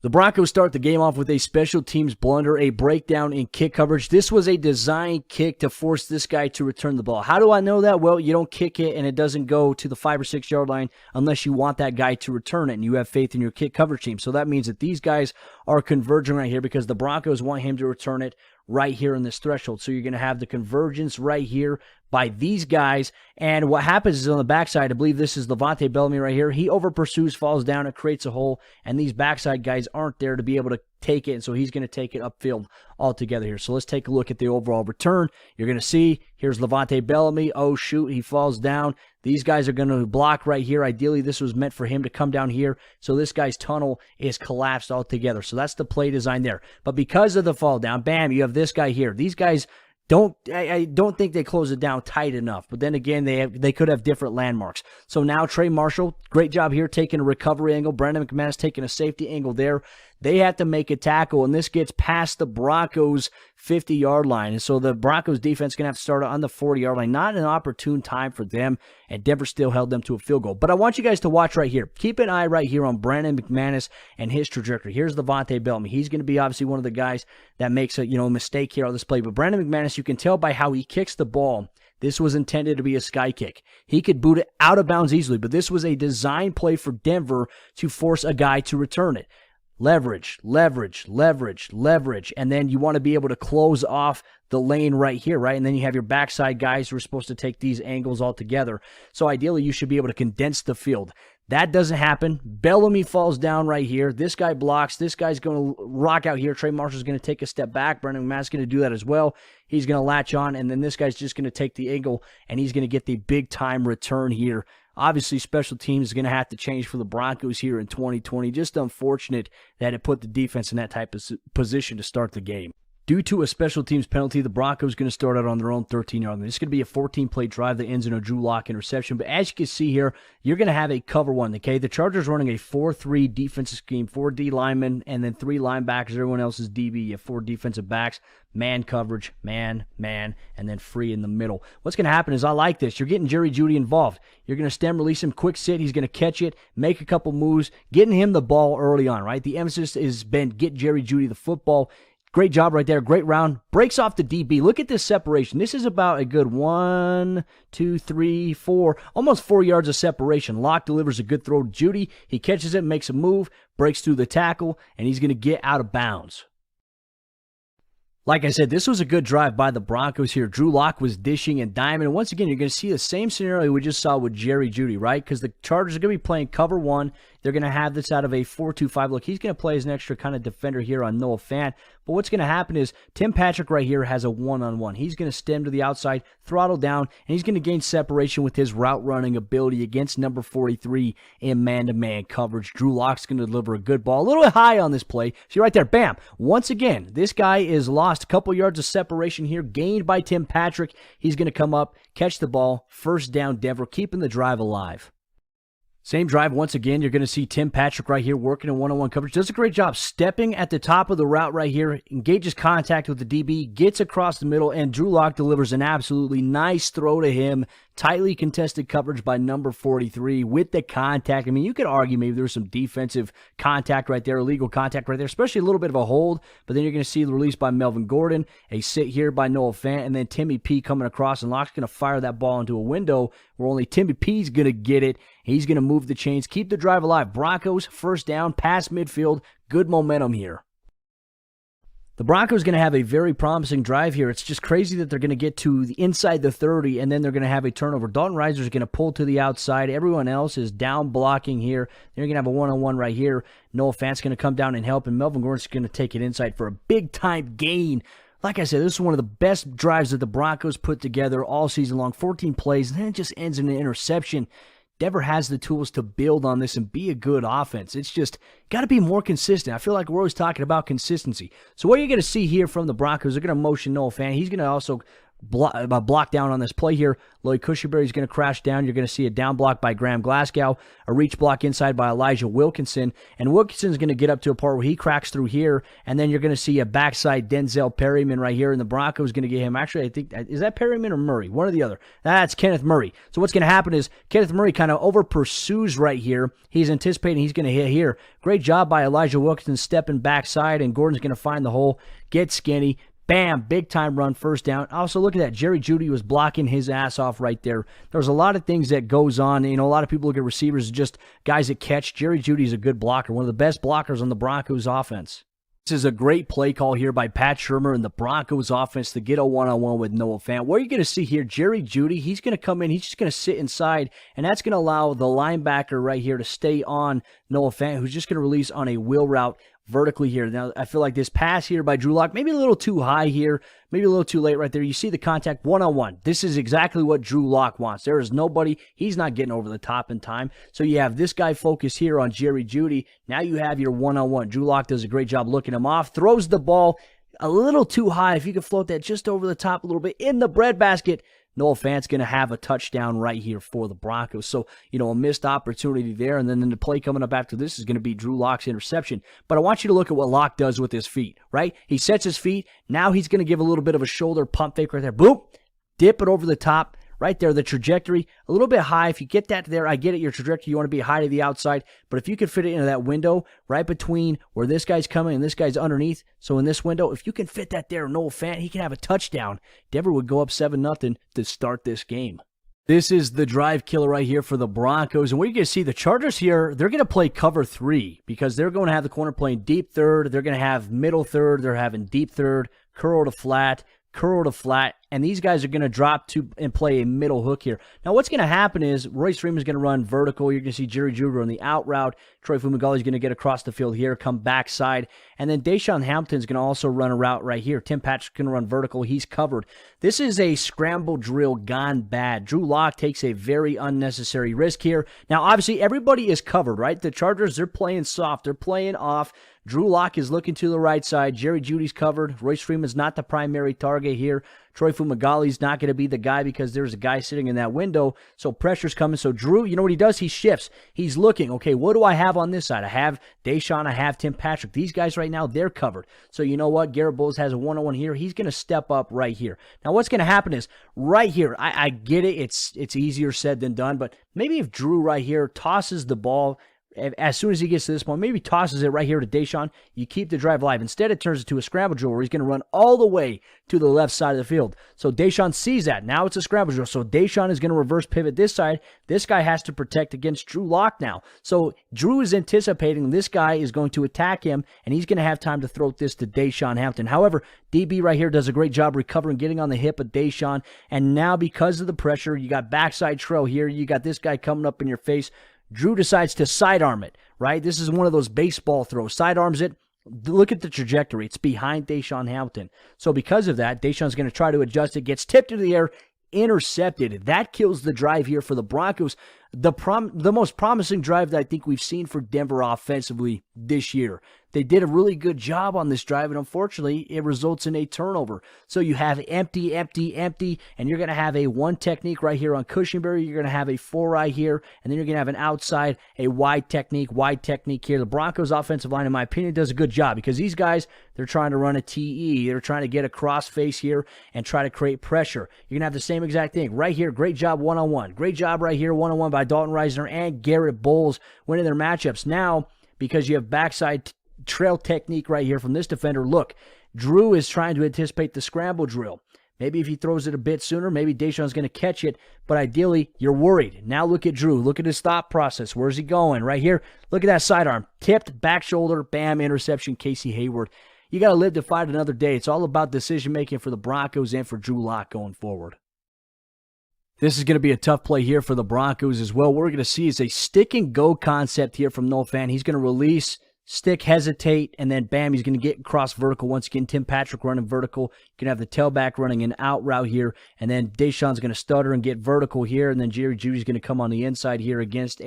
The Broncos start the game off with a special teams blunder, a breakdown in kick coverage. This was a design kick to force this guy to return the ball. How do I know that? Well, you don't kick it and it doesn't go to the 5 or 6 yard line unless you want that guy to return it and you have faith in your kick coverage team. So that means that these guys are converging right here because the Broncos want him to return it right here in this threshold. So you're going to have the convergence right here by these guys. And what happens is on the backside, I believe this is Levante Bellamy right here. He over pursues, falls down, it creates a hole, and these backside guys aren't there to be able to take it, and so he's going to take it upfield altogether here. So let's take a look at the overall return. You're going to see, here's Levante Bellamy. Oh, shoot, he falls down. These guys are going to block right here. Ideally, this was meant for him to come down here, so this guy's tunnel is collapsed altogether. So that's the play design there. But because of the fall down, bam, you have this guy here. These guys I don't think they close it down tight enough. But then again, they could have different landmarks. So now Trey Marshall, great job here taking a recovery angle. Brandon McManus taking a safety angle there. They have to make a tackle, and this gets past the Broncos' 50-yard line. And so the Broncos defense is going to have to start on the 40-yard line. Not an opportune time for them, and Denver still held them to a field goal. But I want you guys to watch right here. Keep an eye right here on Brandon McManus and his trajectory. Here's Levante Bellamy. He's going to be obviously one of the guys that makes a mistake here on this play. But Brandon McManus, you can tell by how he kicks the ball, this was intended to be a sky kick. He could boot it out of bounds easily, but this was a design play for Denver to force a guy to return it. Leverage, leverage, leverage, leverage, and then you want to be able to close off the lane right here, right? And then you have your backside guys who are supposed to take these angles all together. So ideally, you should be able to condense the field. That doesn't happen. Bellamy falls down right here. This guy blocks. This guy's going to rock out here. Trey Marshall's going to take a step back. Brandon McManus is going to do that as well. He's going to latch on, and then this guy's just going to take the angle, and he's going to get the big-time return here. Obviously, special teams is going to have to change for the Broncos here in 2020. Just unfortunate that it put the defense in that type of position to start the game. Due to a special teams penalty, the Broncos are going to start out on their own 13-yard line. This is going to be a 14-play drive that ends in a Drew Lock interception. But as you can see here, you're going to have a cover one, okay? The Chargers running a 4-3 defensive scheme, 4 D linemen, and then 3 linebackers. Everyone else is DB. You have 4 defensive backs, man coverage, man, and then free in the middle. What's going to happen is I like this. You're getting Jerry Jeudy involved. You're going to stem release him, quick sit. He's going to catch it, make a couple moves, getting him the ball early on, right? The emphasis has been get Jerry Jeudy the football. Great job right there. Great round. Breaks off the DB. Look at this separation. This is about a good 1, 2, 3, 4, almost 4 yards of separation. Locke delivers a good throw to Jeudy. He catches it, makes a move, breaks through the tackle, and he's going to get out of bounds. Like I said, this was a good drive by the Broncos here. Drew Lock was dishing and diming. And once again, you're going to see the same scenario we just saw with Jerry Jeudy, right? Because the Chargers are going to be playing cover one. They're going to have this out of a 4-2-5 look. He's going to play as an extra kind of defender here on Noah Fant. But what's going to happen is Tim Patrick right here has a one-on-one. He's going to stem to the outside, throttle down, and he's going to gain separation with his route running ability against number 43 in man-to-man coverage. Drew Lock's going to deliver a good ball. A little bit high on this play. See right there, bam. Once again, this guy is lost a couple yards of separation here, gained by Tim Patrick. He's going to come up, catch the ball, first down Denver, keeping the drive alive. Same drive once again. You're going to see Tim Patrick right here working in one-on-one coverage. Does a great job stepping at the top of the route right here, engages contact with the DB, gets across the middle, and Drew Lock delivers an absolutely nice throw to him. Tightly contested coverage by number 43 with the contact. I mean, you could argue maybe there was some defensive contact right there, illegal contact right there, especially a little bit of a hold. But then you're going to see the release by Melvin Gordon, a sit here by Noah Fant, and then Timmy P coming across, and Lock's going to fire that ball into a window where only Timmy P's going to get it. He's going to move the chains, keep the drive alive. Broncos, first down, past midfield, good momentum here. The Broncos are going to have a very promising drive here. It's just crazy that they're going to get to the inside the 30, and then they're going to have a turnover. Dalton Reiser is going to pull to the outside. Everyone else is down blocking here. They're going to have a one-on-one right here. Noah Fant's going to come down and help, and Melvin Gordon's going to take it inside for a big-time gain. Like I said, this is one of the best drives that the Broncos put together all season long. 14 plays, and then it just ends in an interception. Denver has the tools to build on this and be a good offense. It's just got to be more consistent. I feel like we're always talking about consistency. So what you're going to see here from the Broncos, they're going to motion Noah Fant. He's going to also block down on this play here. Lloyd Cushenberry is going to crash down. You're going to see a down block by Graham Glasgow, a reach block inside by Elijah Wilkinson, and Wilkinson's going to get up to a part where he cracks through here, and then you're going to see a backside Denzel Perryman right here, and the Broncos going to get him. Actually, I think, is that Perryman or Murray? One or the other. That's Kenneth Murray. So what's going to happen is Kenneth Murray kind of over pursues right here. He's anticipating he's going to hit here. Great job by Elijah Wilkinson stepping backside, and Gordon's going to find the hole, get skinny. Bam, big time run, first down. Also, look at that. Jerry Jeudy was blocking his ass off right there. There's a lot of things that goes on. You know, a lot of people look at receivers as just guys that catch. Jerry Judy's a good blocker, one of the best blockers on the Broncos offense. This is a great play call here by Pat Shurmur and the Broncos offense to get a one-on-one with Noah Fant. What are you going to see here? Jerry Jeudy, he's going to come in. He's just going to sit inside, and that's going to allow the linebacker right here to stay on Noah Fant, who's just going to release on a wheel route vertically here. Now, I feel like this pass here by Drew Lock, maybe a little too high here, maybe a little too late right there. You see the contact one-on-one. This is exactly what Drew Lock wants. There is nobody. He's not getting over the top in time. So you have this guy focused here on Jerry Jeudy. Now you have your one-on-one. Drew Lock does a great job looking him off, throws the ball a little too high. If you could float that just over the top a little bit in the breadbasket, Noah Fant's going to have a touchdown right here for the Broncos. So, you know, a missed opportunity there. And then the play coming up after this is going to be Drew Lock's interception. But I want you to look at what Lock does with his feet, right? He sets his feet. Now he's going to give a little bit of a shoulder pump fake right there. Boom! Dip it over the top. Right there, the trajectory, a little bit high. If you get that there, I get it, your trajectory, you want to be high to the outside. But if you could fit it into that window right between where this guy's coming and this guy's underneath, so in this window, if you can fit that there, Noah Fant, he can have a touchdown. Denver would go up 7-0 to start this game. This is the drive killer right here for the Broncos. And what you're going to see, the Chargers here, they're going to play cover 3 because they're going to have the corner playing deep third. They're going to have middle third. They're having deep third, curl to flat, and these guys are going to drop to and play a middle hook here. Now, what's going to happen is Royce Freeman's going to run vertical. You're going to see Jerry Jeudy on the out route. Troy Fumagalli's going to get across the field here, come backside. And then Deshaun Hampton's going to also run a route right here. Tim Patrick's going to run vertical. He's covered. This is a scramble drill gone bad. Drew Lock takes a very unnecessary risk here. Now, obviously, everybody is covered, right? The Chargers, they're playing soft. They're playing off. Drew Lock is looking to the right side. Jerry Judy's covered. Royce Freeman's not the primary target here. Troy Fumagalli's not going to be the guy because there's a guy sitting in that window, so pressure's coming. So Drew, you know what he does? He shifts. He's looking, okay, what do I have on this side? I have Deshaun, I have Tim Patrick. These guys right now, they're covered. So you know what? Garrett Bowles has a one-on-one here. He's going to step up right here. Now what's going to happen is right here, I get it. It's easier said than done, but maybe if Drew right here tosses the ball, as soon as he gets to this point, maybe tosses it right here to Deshaun, you keep the drive alive. Instead, it turns into a scramble drill where he's going to run all the way to the left side of the field. So Deshaun sees that. Now it's a scramble drill. So Deshaun is going to reverse pivot this side. This guy has to protect against Drew Lock now. So Drew is anticipating this guy is going to attack him, and he's going to have time to throw this to Deshaun Hampton. However, DB right here does a great job recovering, getting on the hip of Deshaun. And now because of the pressure, you got backside trail here. You got this guy coming up in your face. Drew decides to sidearm it, right? This is one of those baseball throws. Sidearms it. Look at the trajectory. It's behind Deshaun Hampton. So because of that, Deshaun's going to try to adjust it, gets tipped into the air, intercepted. That kills the drive here for the Broncos. The most promising drive that I think we've seen for Denver offensively this year. They did a really good job on this drive, and unfortunately, it results in a turnover. So you have empty, and you're going to have a one technique right here on Cushenberry. You're going to have a 4-eye here, and then you're going to have an outside, a wide technique here. The Broncos offensive line, in my opinion, does a good job because these guys, they're trying to run a TE. They're trying to get a cross face here and try to create pressure. You're going to have the same exact thing right here. Great job one-on-one. Great job right here one-on-one by Dalton Risner and Garrett Bowles winning their matchups. Now, because you have backside trail technique right here from this defender, look, Drew is trying to anticipate the scramble drill. Maybe if he throws it a bit sooner, maybe Deshaun's going to catch it, but ideally, you're worried. Now look at Drew. Look at his thought process. Where's he going? Right here. Look at that sidearm. Tipped, back shoulder, bam, interception, Casey Hayward. You got to live to fight another day. It's all about decision-making for the Broncos and for Drew Lock going forward. This is going to be a tough play here for the Broncos as well. What we're going to see is a stick-and-go concept here from Noah Fant. He's going to release, stick, hesitate, and then bam, he's going to get across vertical. Once again, Tim Patrick running vertical. You can have the tailback running an out route here, and then Deshaun's going to stutter and get vertical here, and then Jerry Jeudy's going to come on the inside here against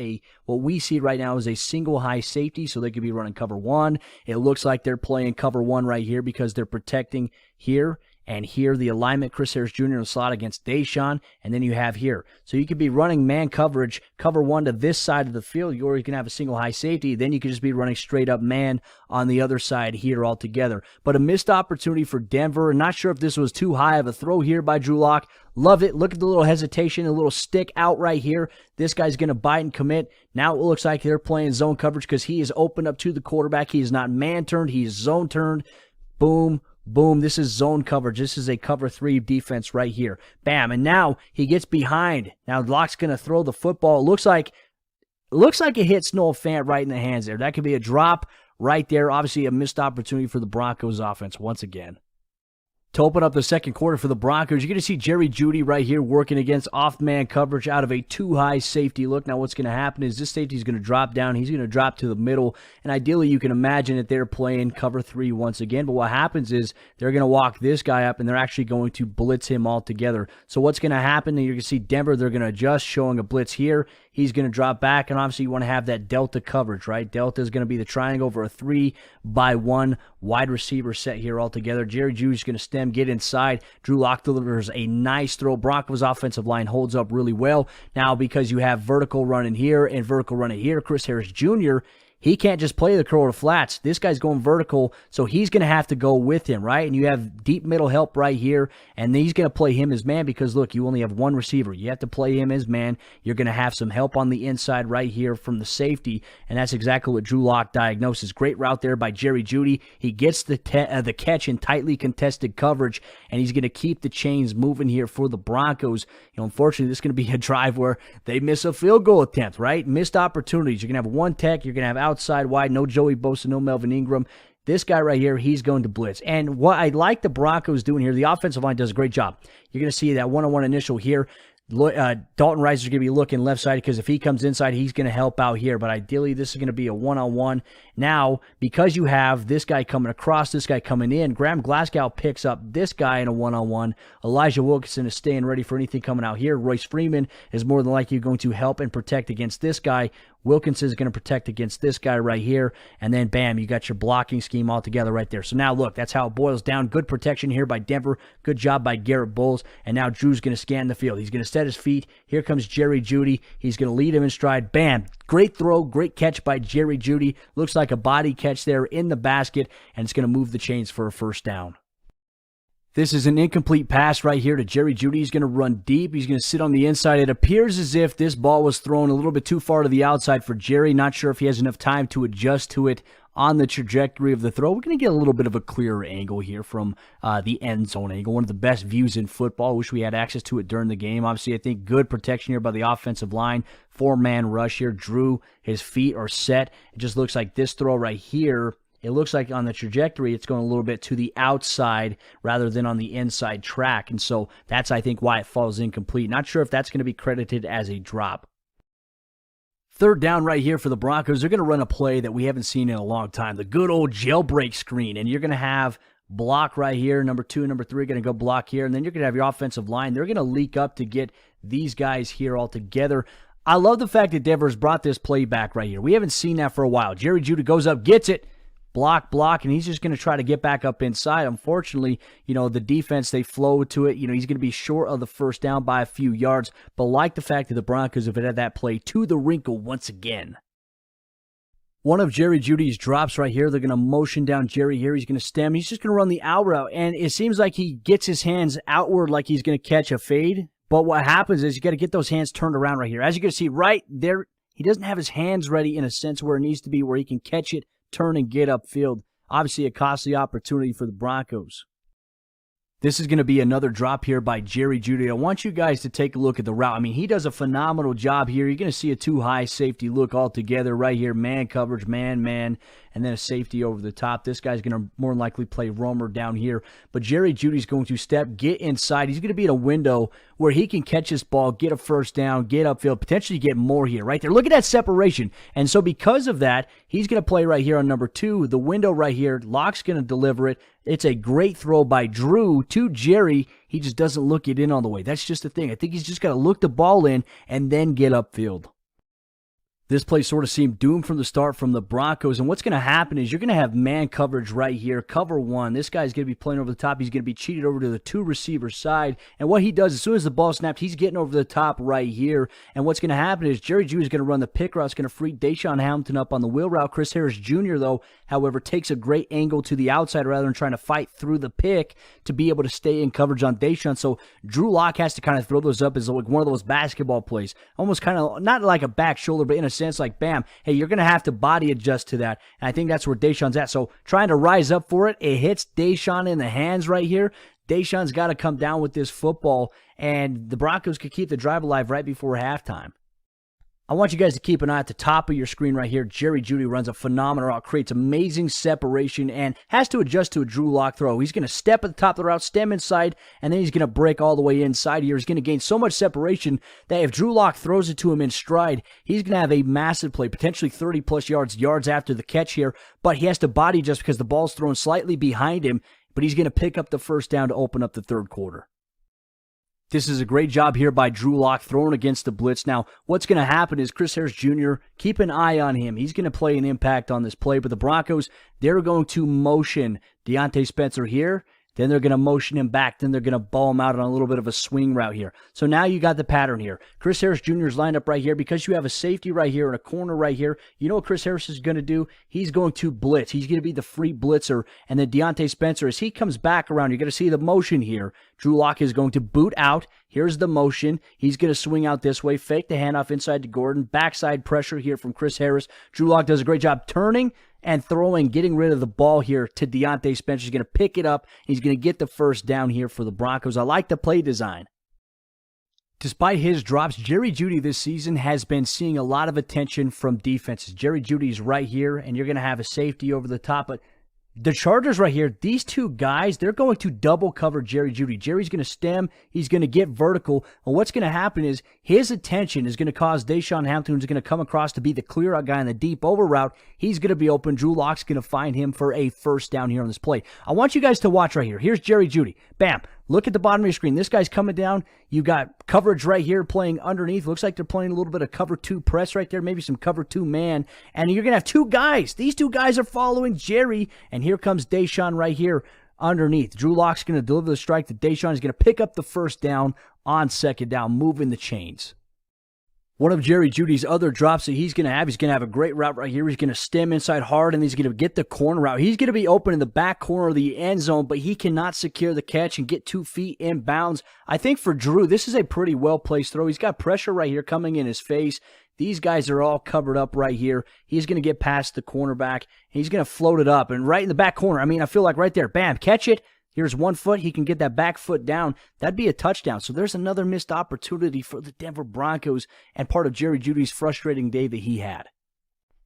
what we see right now is a single high safety, so they could be running cover 1. It looks like they're playing cover 1 right here because they're protecting here And here, the alignment, Chris Harris Jr. in the slot against Deshaun, and then you have here. So you could be running man coverage, cover one to this side of the field, or you can have a single high safety. Then you could just be running straight up man on the other side here altogether. But a missed opportunity for Denver. Not sure if this was too high of a throw here by Drew Lock. Love it. Look at the little hesitation, a little stick out right here. This guy's going to bite and commit. Now it looks like they're playing zone coverage because he is open up to the quarterback. He is not man-turned. He is zone-turned. Boom, boom. This is zone coverage. This is a cover 3 defense right here. Bam. And now he gets behind. Now Lock's going to throw the football. It looks like it hits Noah Fant right in the hands there. That could be a drop right there. Obviously a missed opportunity for the Broncos offense once again. To open up the second quarter for the Broncos, you're going to see Jerry Jeudy right here working against off-man coverage out of a too-high safety look. Now what's going to happen is this safety is going to drop down. He's going to drop to the middle, and ideally you can imagine that they're playing cover 3 once again. But what happens is they're going to walk this guy up, and they're actually going to blitz him altogether. So what's going to happen, you're going to see Denver, they're going to adjust, showing a blitz here. He's going to drop back, and obviously you want to have that delta coverage, right? Delta is going to be the triangle over a 3-by-1 wide receiver set here altogether. Jerry Jeudy's going to stem, get inside. Drew Lock delivers a nice throw. Broncos offensive line holds up really well. Now, because you have vertical running here and vertical running here, Chris Harris Jr., he can't just play the curl to flats. This guy's going vertical, so he's going to have to go with him, right? And you have deep middle help right here, and he's going to play him as man because, look, you only have one receiver. You have to play him as man. You're going to have some help on the inside right here from the safety, and that's exactly what Drew Lock diagnoses. Great route there by Jerry Jeudy. He gets the catch in tightly contested coverage, and he's going to keep the chains moving here for the Broncos. Unfortunately, this is going to be a drive where they miss a field goal attempt, right? Missed opportunities. You're going to have one tech. You're going to have outside wide, no Joey Bosa, no Melvin Ingram. This guy right here, he's going to blitz. And what I like the Broncos doing here, the offensive line does a great job. You're going to see that one-on-one initial here. Dalton Rice is going to be looking left side because if he comes inside, he's going to help out here. But ideally, this is going to be a one-on-one. Now, because you have this guy coming across, this guy coming in, Graham Glasgow picks up this guy in a one-on-one. Elijah Wilkinson is staying ready for anything coming out here. Royce Freeman is more than likely going to help and protect against this guy. Wilkinson is going to protect against this guy right here. And then, bam, you got your blocking scheme all together right there. So now, look, that's how it boils down. Good protection here by Denver. Good job by Garrett Bowles. And now Drew's going to scan the field. He's going to set his feet. Here comes Jerry Jeudy. He's going to lead him in stride. Bam. Great throw. Great catch by Jerry Jeudy. Looks like a body catch there in the basket. And it's going to move the chains for a first down. This is an incomplete pass right here to Jerry Jeudy. He's going to run deep. He's going to sit on the inside. It appears as if this ball was thrown a little bit too far to the outside for Jerry. Not sure if he has enough time to adjust to it on the trajectory of the throw. We're going to get a little bit of a clearer angle here from the end zone angle. One of the best views in football. Wish we had access to it during the game. Obviously, I think good protection here by the offensive line. 4-man rush here. Drew, his feet are set. It just looks like this throw right here. It looks like on the trajectory, it's going a little bit to the outside rather than on the inside track. And so that's, I think, why it falls incomplete. Not sure if that's going to be credited as a drop. Third down right here for the Broncos. They're going to run a play that we haven't seen in a long time. The good old jailbreak screen. And you're going to have block right here. Number 2, number 3 going to go block here. And then you're going to have your offensive line. They're going to leak up to get these guys here all together. I love the fact that Denver's brought this play back right here. We haven't seen that for a while. Jerry Jeudy goes up, gets it. Block, and he's just going to try to get back up inside. Unfortunately, the defense, they flow to it. He's going to be short of the first down by a few yards, but like the fact that the Broncos have had that play to the wrinkle once again. One of Jerry Jeudy's drops right here. They're going to motion down Jerry here. He's going to stem. He's just going to run the out route, and it seems like he gets his hands outward like he's going to catch a fade, but what happens is you got to get those hands turned around right here. As you can see right there, he doesn't have his hands ready in a sense where it needs to be, where he can catch it, turn and get upfield. Obviously a costly opportunity for the Broncos. This is going to be another drop here by Jerry Jeudy. I want you guys to take a look at the route. I mean, he does a phenomenal job here. You're going to see a too-high safety look altogether right here. Man coverage, man, and then a safety over the top. This guy's going to more than likely play roamer down here. But Jerry Judy's going to step, get inside. He's going to be in a window where he can catch this ball, get a first down, get upfield, potentially get more here, right there. Look at that separation. And so because of that, he's going to play right here on number 2. The window right here, Locke's going to deliver it. It's a great throw by Drew to Jerry. He just doesn't look it in all the way. That's just the thing. I think he's just got to look the ball in and then get upfield. This play sort of seemed doomed from the start from the Broncos, and what's going to happen is you're going to have man coverage right here, cover one. This guy's going to be playing over the top. He's going to be cheated over to the two receiver side, and what he does, as soon as the ball snaps, he's getting over the top right here, and what's going to happen is Jerry Jeudy is going to run the pick route. It's going to free Deshaun Hamilton up on the wheel route. Chris Harris Jr., though, however, takes a great angle to the outside rather than trying to fight through the pick to be able to stay in coverage on Deshaun, so Drew Lock has to kind of throw those up as like one of those basketball plays, almost kind of not like a back shoulder, but in a sense like, bam, hey, you're going to have to body adjust to that. And I think that's where Deshaun's at. So trying to rise up for it, it hits Deshaun in the hands right here. Deshaun's got to come down with this football, and the Broncos could keep the drive alive right before halftime. I want you guys to keep an eye at the top of your screen right here. Jerry Jeudy runs a phenomenal route, creates amazing separation, and has to adjust to a Drew Lock throw. He's going to step at the top of the route, stem inside, and then he's going to break all the way inside here. He's going to gain so much separation that if Drew Lock throws it to him in stride, he's going to have a massive play, potentially 30-plus yards after the catch here, but he has to body adjust because the ball's thrown slightly behind him, but he's going to pick up the first down to open up the third quarter. This is a great job here by Drew Lock throwing against the blitz. Now, what's going to happen is Chris Harris Jr., keep an eye on him. He's going to play an impact on this play, but the Broncos, they're going to motion Deontay Spencer here. Then they're going to motion him back. Then they're going to ball him out on a little bit of a swing route here. So now you got the pattern here. Chris Harris Jr. is lined up right here because you have a safety right here and a corner right here. You know what Chris Harris is going to do? He's going to blitz. He's going to be the free blitzer. And then Deontay Spencer, as he comes back around, you're going to see the motion here. Drew Lock is going to boot out. Here's the motion. He's going to swing out this way, fake the handoff inside to Gordon. Backside pressure here from Chris Harris. Drew Lock does a great job turning and throwing, getting rid of the ball here to Deontay Spencer. He's going to pick it up. He's going to get the first down here for the Broncos. I like the play design. Despite his drops, Jerry Jeudy this season has been seeing a lot of attention from defenses. Jerry Jeudy's right here, and you're going to have a safety over the top, but the Chargers right here, these two guys, they're going to double cover Jerry Jeudy. Jerry's going to stem. He's going to get vertical. And what's going to happen is his attention is going to cause Deshaun Hamilton, who's going to come across to be the clear-out guy in the deep over route. He's going to be open. Drew Lock's going to find him for a first down here on this play. I want you guys to watch right here. Here's Jerry Jeudy. Bam. Look at the bottom of your screen. This guy's coming down. You got coverage right here playing underneath. Looks like they're playing a little bit of cover 2 press right there, maybe some cover 2 man. And you're going to have two guys. These two guys are following Jerry. And here comes Deshaun right here underneath. Drew Lock's going to deliver the strike to Deshaun. He's going to pick up the first down on second down, moving the chains. One of Jerry Jeudy's other drops that he's going to have a great route right here. He's going to stem inside hard, and he's going to get the corner route. He's going to be open in the back corner of the end zone, but he cannot secure the catch and get 2 feet in bounds. I think for Drew, this is a pretty well-placed throw. He's got pressure right here coming in his face. These guys are all covered up right here. He's going to get past the cornerback. He's going to float it up, and right in the back corner, I feel like right there, bam, catch it. Here's 1 foot. He can get that back foot down. That'd be a touchdown. So there's another missed opportunity for the Denver Broncos and part of Jerry Jeudy's frustrating day that he had.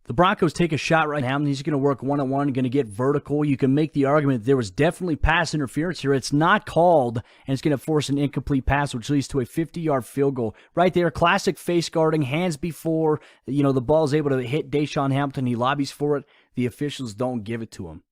The Broncos take a shot right now. He's going to work one-on-one, going to get vertical. You can make the argument that there was definitely pass interference here. It's not called, and it's going to force an incomplete pass, which leads to a 50-yard field goal. Right there, classic face guarding, hands before, the ball's able to hit Deshaun Hamilton. He lobbies for it. The officials don't give it to him.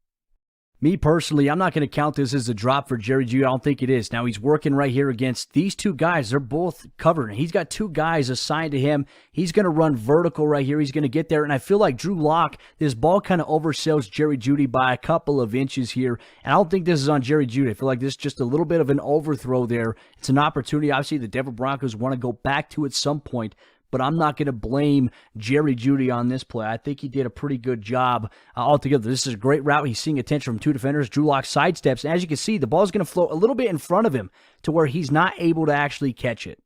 Me personally, I'm not going to count this as a drop for Jerry Jeudy. I don't think it is. Now, he's working right here against these two guys. They're both covered. He's got 2 guys assigned to him. He's going to run vertical right here. He's going to get there. And I feel like Drew Lock, this ball kind of oversells Jerry Jeudy by a couple of inches here. And I don't think this is on Jerry Jeudy. I feel like this is just a little bit of an overthrow there. It's an opportunity. Obviously, the Denver Broncos want to go back to it at some point. But I'm not going to blame Jerry Jeudy on this play. I think he did a pretty good job altogether. This is a great route. He's seeing attention from 2 defenders. Drew Lock sidesteps. And as you can see, the ball's going to float a little bit in front of him to where he's not able to actually catch it.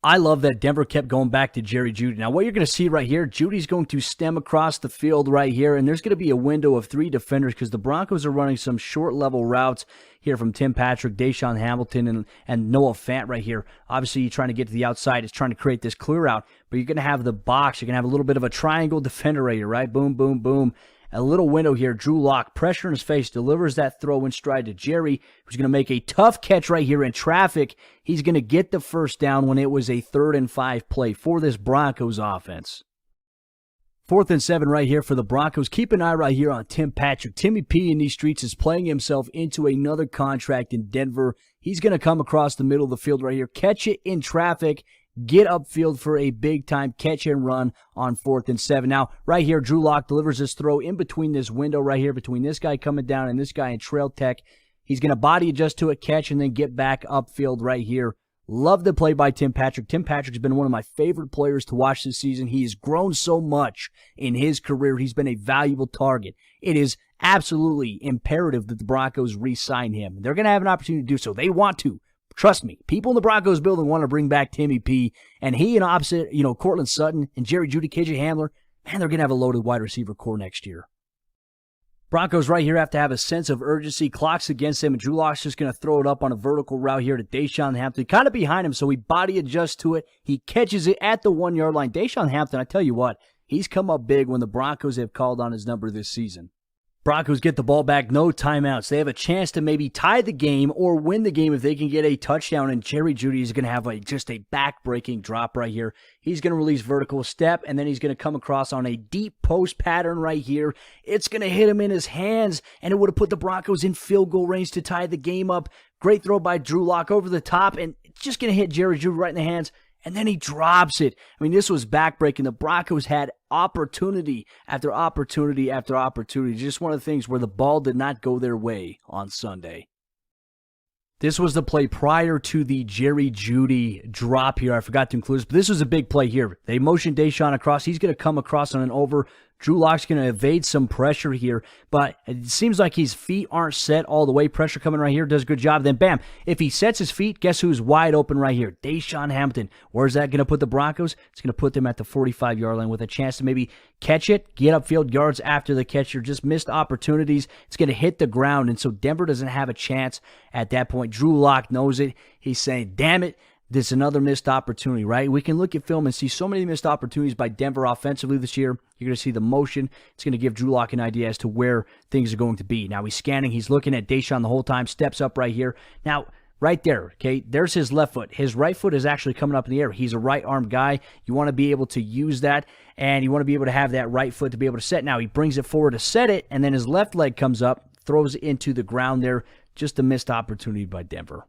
I love that Denver kept going back to Jerry Jeudy. Now, what you're going to see right here, Judy's going to stem across the field right here, and there's going to be a window of 3 defenders because the Broncos are running some short-level routes here from Tim Patrick, Deshaun Hamilton, and Noah Fant right here. Obviously, you're trying to get to the outside. It's trying to create this clear out, but you're going to have the box. You're going to have a little bit of a triangle defender right here, right? Boom, boom, boom. A little window here. Drew Lock, pressure in his face, delivers that throw in stride to Jerry, who's going to make a tough catch right here in traffic. He's going to get the first down when it was a 3rd and 5 play for this Broncos offense. 4th and 7 right here for the Broncos. Keep an eye right here on Tim Patrick. Timmy P in these streets is playing himself into another contract in Denver. He's going to come across the middle of the field right here, catch it in traffic, get upfield for a big-time catch and run on 4th and 7. Now, right here, Drew Lock delivers this throw in between this window right here, between this guy coming down and this guy in trail tech. He's going to body adjust to a catch and then get back upfield right here. Love the play by Tim Patrick. Tim Patrick's been one of my favorite players to watch this season. He has grown so much in his career. He's been a valuable target. It is absolutely imperative that the Broncos re-sign him. They're going to have an opportunity to do so. They want to. Trust me. People in the Broncos building want to bring back Timmy P. And he and opposite, Cortland Sutton and Jerry Jeudy, KJ Hamler, man, they're going to have a loaded wide receiver core next year. Broncos right here have to have a sense of urgency. Clock's against him, and Drew Lock's just going to throw it up on a vertical route here to Deshaun Hampton. Kind of behind him, so he body adjusts to it. He catches it at the 1-yard line. Deshaun Hampton, I tell you what, he's come up big when the Broncos have called on his number this season. Broncos get the ball back, no timeouts. They have a chance to maybe tie the game or win the game if they can get a touchdown, and Jerry Jeudy is going to have just a back-breaking drop right here. He's going to release vertical step, and then he's going to come across on a deep post pattern right here. It's going to hit him in his hands, and it would have put the Broncos in field goal range to tie the game up. Great throw by Drew Lock over the top, and it's just going to hit Jerry Jeudy right in the hands. And then he drops it. I mean, this was backbreaking. The Broncos had opportunity after opportunity after opportunity. Just one of the things where the ball did not go their way on Sunday. This was the play prior to the Jerry Jeudy drop here. I forgot to include this, but this was a big play here. They motioned Deshaun across. He's going to come across on an over. Drew Lock's going to evade some pressure here, but it seems like his feet aren't set all the way. Pressure coming right here, does a good job. Then, bam, if he sets his feet, guess who's wide open right here? Deshaun Hampton. Where's that going to put the Broncos? It's going to put them at the 45-yard line with a chance to maybe catch it, get upfield yards after the catch. Or just missed opportunities. It's going to hit the ground, and so Denver doesn't have a chance at that point. Drew Lock knows it. He's saying, damn it. This is another missed opportunity, right? We can look at film and see so many missed opportunities by Denver offensively this year. You're going to see the motion. It's going to give Drew Lock an idea as to where things are going to be. Now he's scanning. He's looking at Deshaun the whole time. Steps up right here. Now, right there, okay, there's his left foot. His right foot is actually coming up in the air. He's a right-armed guy. You want to be able to use that, and you want to be able to have that right foot to be able to set. Now he brings it forward to set it, and then his left leg comes up, throws it into the ground there. Just a missed opportunity by Denver.